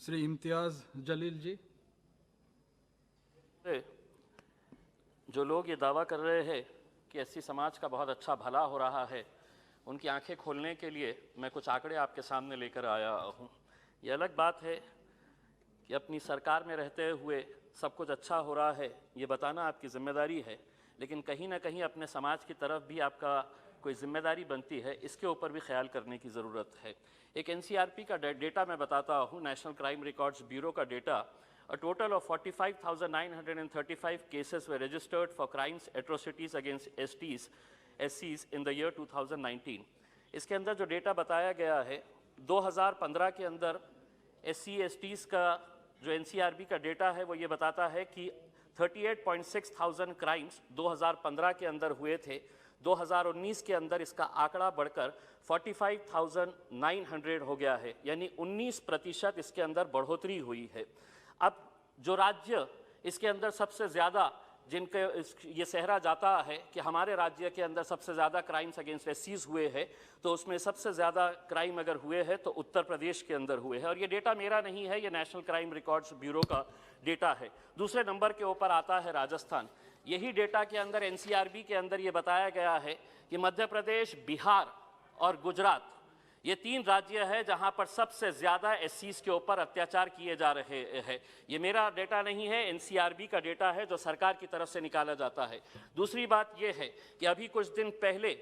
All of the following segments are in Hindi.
श्री इम्तियाज जलील जी। जो लोग ये दावा कर रहे हैं कि एससी समाज का बहुत अच्छा भला हो रहा है, उनकी आंखें खोलने के लिए मैं कुछ आंकड़े आपके सामने लेकर आया हूँ। ये अलग बात है कि अपनी सरकार में रहते हुए सब कुछ अच्छा हो रहा है, ये बताना आपकी जिम्मेदारी है, लेकिन कहीं ना कहीं अपने समाज की तरफ भी आपका कोई जिम्मेदारी बनती है, इसके ऊपर भी ख्याल करने की ज़रूरत है। एक एनसीआरपी का डेटा मैं बताता हूँ, नेशनल क्राइम रिकॉर्ड्स ब्यूरो का data. A total of 45,935 cases were registered for crimes, atrocities against SCs in the year 2019. इसके अंदर जो डेटा बताया गया है, 2015 के अंदर SC/STs का जो NCRB का डेटा है वो ये बताता है कि 38.6 thousand क्राइम्स 2015 के अंदर हुए थे। 2019 के अंदर इसका आंकड़ा बढ़कर 45,900 हो गया है, यानी 19% इसके अंदर बढ़ोतरी हुई है। अब जो राज्य इसके अंदर सबसे ज़्यादा जिनके ये सहरा जाता है कि हमारे राज्य के अंदर सबसे ज़्यादा क्राइम्स अगेंस्ट एससीज हुए हैं, तो उसमें सबसे ज़्यादा क्राइम अगर हुए हैं तो उत्तर प्रदेश के अंदर हुए हैं। और ये डेटा मेरा नहीं है, ये नेशनल क्राइम रिकॉर्ड्स ब्यूरो का डेटा है। दूसरे नंबर के ऊपर आता है राजस्थान। यही डेटा के अंदर एनसीआरबी के अंदर ये बताया गया है कि मध्य प्रदेश, बिहार और गुजरात, ये 3 राज्य है जहां पर सबसे ज़्यादा एससीज के ऊपर अत्याचार किए जा रहे हैं। ये मेरा डेटा नहीं है, एनसीआरबी का डेटा है जो सरकार की तरफ से निकाला जाता है। दूसरी बात ये है कि अभी कुछ दिन पहले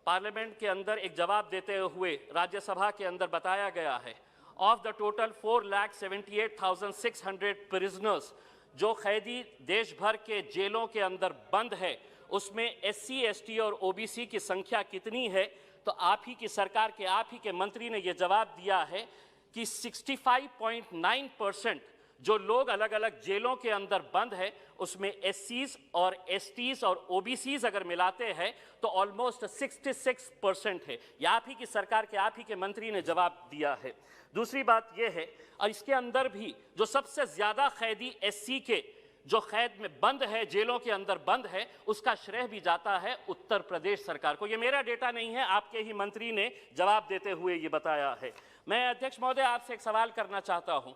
पार्लियामेंट के अंदर एक जवाब देते हुए राज्यसभा के अंदर बताया गया है, ऑफ द टोटल 4,78,600 प्रिजनर्स जो कैदी देश भर के जेलों के अंदर बंद है, उसमें SC, ST और OBC की संख्या कितनी है? तो आप ही की सरकार के, आप ही के मंत्री ने यह जवाब दिया है कि 65.9% जो लोग अलग अलग जेलों के अंदर बंद है, उसमें SCs और STs और OBCs अगर मिलाते हैं तो ऑलमोस्ट 66% है। यह आप ही की सरकार के, आप ही के मंत्री ने जवाब दिया है। दूसरी बात यह है, और इसके अंदर भी जो सबसे ज़्यादा कैदी SC के जो कैद में बंद है, जेलों के अंदर बंद है, उसका श्रेय भी जाता है उत्तर प्रदेश सरकार को। ये मेरा डेटा नहीं है, आपके ही मंत्री ने जवाब देते हुए ये बताया है। मैं अध्यक्ष महोदय आपसे एक सवाल करना चाहता हूं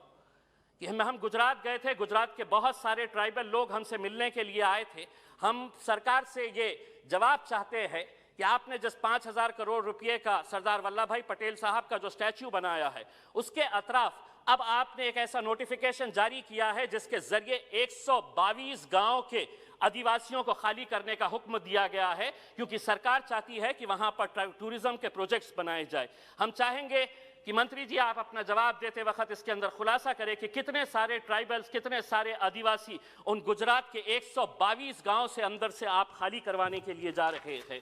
कि हम गुजरात गए थे, गुजरात के बहुत सारे ट्राइबल लोग हमसे मिलने के लिए आए थे। हम सरकार से ये जवाब चाहते हैं कि आपने जिस 5,000 करोड़ रुपये का सरदार वल्लभ भाई पटेल साहब का जो स्टैच्यू बनाया है, उसके अतराफ अब आपने एक ऐसा नोटिफिकेशन जारी किया है जिसके जरिए 122 गांव के आदिवासियों को खाली करने का हुक्म दिया गया है, क्योंकि सरकार चाहती है कि वहां पर टूरिज्म के प्रोजेक्ट्स बनाए जाए। हम चाहेंगे कि मंत्री जी आप अपना जवाब देते वक्त इसके अंदर खुलासा करें कि कितने सारे ट्राइबल्स, कितने सारे आदिवासी उन गुजरात के 122 गांव से अंदर से आप खाली करवाने के लिए जा रहे हैं।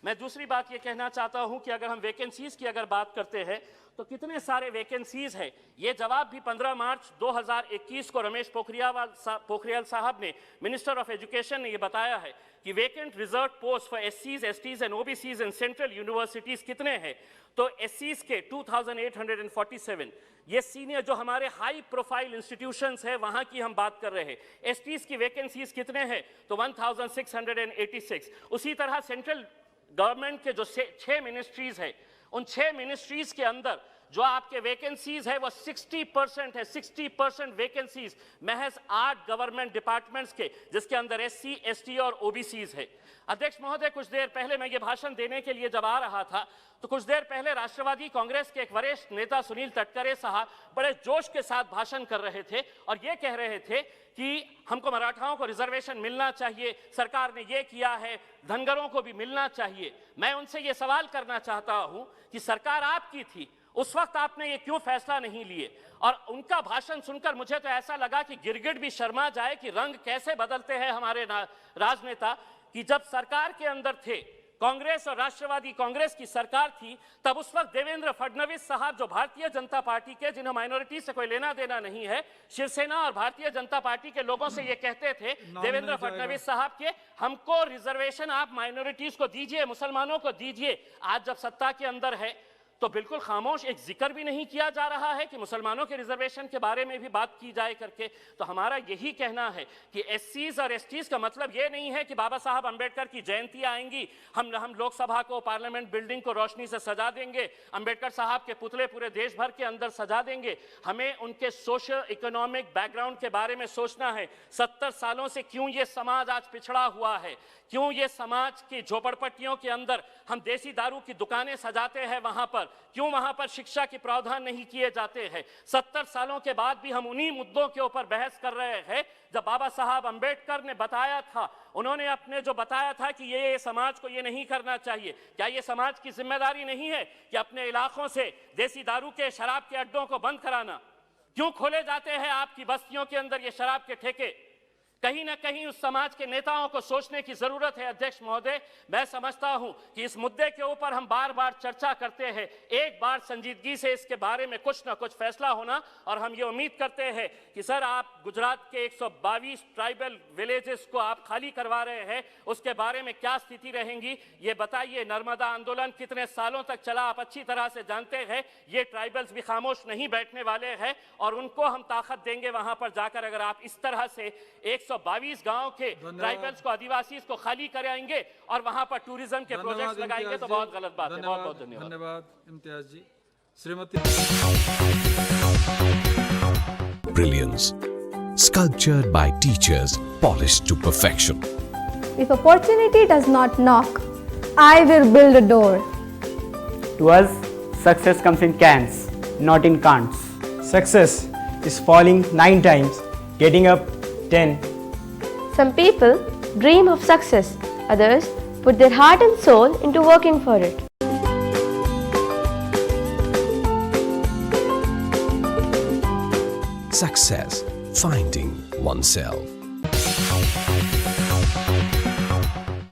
मैं दूसरी बात ये कहना चाहता हूं कि अगर हम वैकेंसीज की अगर बात करते हैं तो कितने सारे वैकेंसीज हैं। ये जवाब भी 15 मार्च 2021 को रमेश पोखरियाल साहब ने, मिनिस्टर ऑफ एजुकेशन ने ये बताया है कि vacant reserve post for SCs, STs and OBCs in central universities कितने हैं? तो SCs के 2,847, ये सीनियर जो हमारे हाई प्रोफाइल इंस्टीट्यूशंस है वहां की हम बात कर रहे हैं। STs की वैकेंसीज कितने हैं? तो 1,686। उसी तरह सेंट्रल गवर्नमेंट के जो 6 मिनिस्ट्रीज है, उन 6 मिनिस्ट्रीज के अंदर जो आपके वैकेंसीज है वो 60% है। 60% वैकेंसीज महज 8 गवर्नमेंट डिपार्टमेंट्स के, जिसके अंदर SC, ST और OBCs है। अध्यक्ष महोदय, कुछ देर पहले मैं ये भाषण देने के लिए जब आ रहा था तो कुछ देर पहले राष्ट्रवादी कांग्रेस के एक वरिष्ठ नेता सुनील तटकरे साहब बड़े जोश के साथ भाषण कर रहे थे और ये कह रहे थे कि हमको मराठाओं को रिजर्वेशन मिलना चाहिए, सरकार ने ये किया है, धनगरों को भी मिलना चाहिए। मैं उनसे ये सवाल करना चाहता हूं कि सरकार आपकी थी, उस वक्त आपने ये क्यों फैसला नहीं लिए? और उनका भाषण सुनकर मुझे तो ऐसा लगा कि गिरगिट भी शर्मा जाए कि रंग कैसे बदलते हैं हमारे राजनेता, कि जब सरकार के अंदर थे, कांग्रेस और राष्ट्रवादी कांग्रेस की सरकार थी, तब उस वक्त देवेंद्र फडणवीस साहब जो भारतीय जनता पार्टी के, जिन्हें माइनॉरिटी से कोई लेना देना नहीं है, शिवसेना और भारतीय जनता पार्टी के लोगों से ये कहते थे, देवेंद्र फडणवीस साहब के, हमको रिजर्वेशन आप माइनॉरिटीज को दीजिए, मुसलमानों को दीजिए। आज जब सत्ता के अंदर है तो बिल्कुल खामोश, एक जिक्र भी नहीं किया जा रहा है कि मुसलमानों के रिजर्वेशन के बारे में भी बात की जाए करके। तो हमारा यही कहना है कि एससीज और एसटीज का मतलब ये नहीं है कि बाबा साहब अंबेडकर की जयंती आएंगी, हम लोकसभा को, पार्लियामेंट बिल्डिंग को रोशनी से सजा देंगे, अंबेडकर साहब के पुतले पूरे देश भर के अंदर सजा देंगे। हमें उनके सोशल इकोनॉमिक बैकग्राउंड के बारे में सोचना है। 70 सालों से क्यों ये समाज आज पिछड़ा हुआ है, क्यों ये समाज की झोपड़पट्टियों के अंदर हम देसी दारू की दुकानें सजाते हैं, वहां पर क्यों वहां पर शिक्षा के प्रावधान नहीं किए जाते हैं। 70 सालों के बाद भी हम उन्हीं मुद्दों के ऊपर बहस कर रहे हैं। जब बाबा साहब अंबेडकर ने बताया था, उन्होंने अपने जो बताया था कि ये समाज को ये नहीं करना चाहिए, क्या ये समाज की जिम्मेदारी नहीं है कि अपने इलाकों से देसी दारू के, शराब के अड्डों को बंद कराना? क्यों खोले जाते हैं आपकी बस्तियों के अंदर ये शराब के ठेके? कहीं ना कहीं उस समाज के नेताओं को सोचने की जरूरत है। अध्यक्ष महोदय, मैं समझता हूं कि इस मुद्दे के ऊपर हम बार बार चर्चा करते हैं, एक बार संजीदगी से इसके बारे में कुछ ना कुछ फैसला होना। और हम ये उम्मीद करते हैं कि सर, आप गुजरात के 122 ट्राइबल विलेजेस को आप खाली करवा रहे हैं, उसके बारे में क्या स्थिति रहेंगी ये बताइए। नर्मदा आंदोलन कितने सालों तक चला, आप अच्छी तरह से जानते हैं। ये ट्राइबल्स भी खामोश नहीं बैठने वाले हैं और उनको हम ताकत देंगे वहां पर जाकर। अगर आप इस तरह से 122 गांव के ट्राइबल्स को, आदिवासी को खाली कराएंगे और वहां पर टूरिज्म के प्रोजेक्ट्स लगाएंगे तो बहुत गलत बात है। बहुत बहुत धन्यवाद। धन्यवाद इम्तियाज जी। Shrimati Brilliance, sculptured by teachers, polished to perfection. If opportunity does not knock, I will build a door. To us, success comes in cans, not in can'ts. Success is falling 9 times, getting up 10. Some people dream of success, others put their heart and soul into working for it. Success, finding oneself.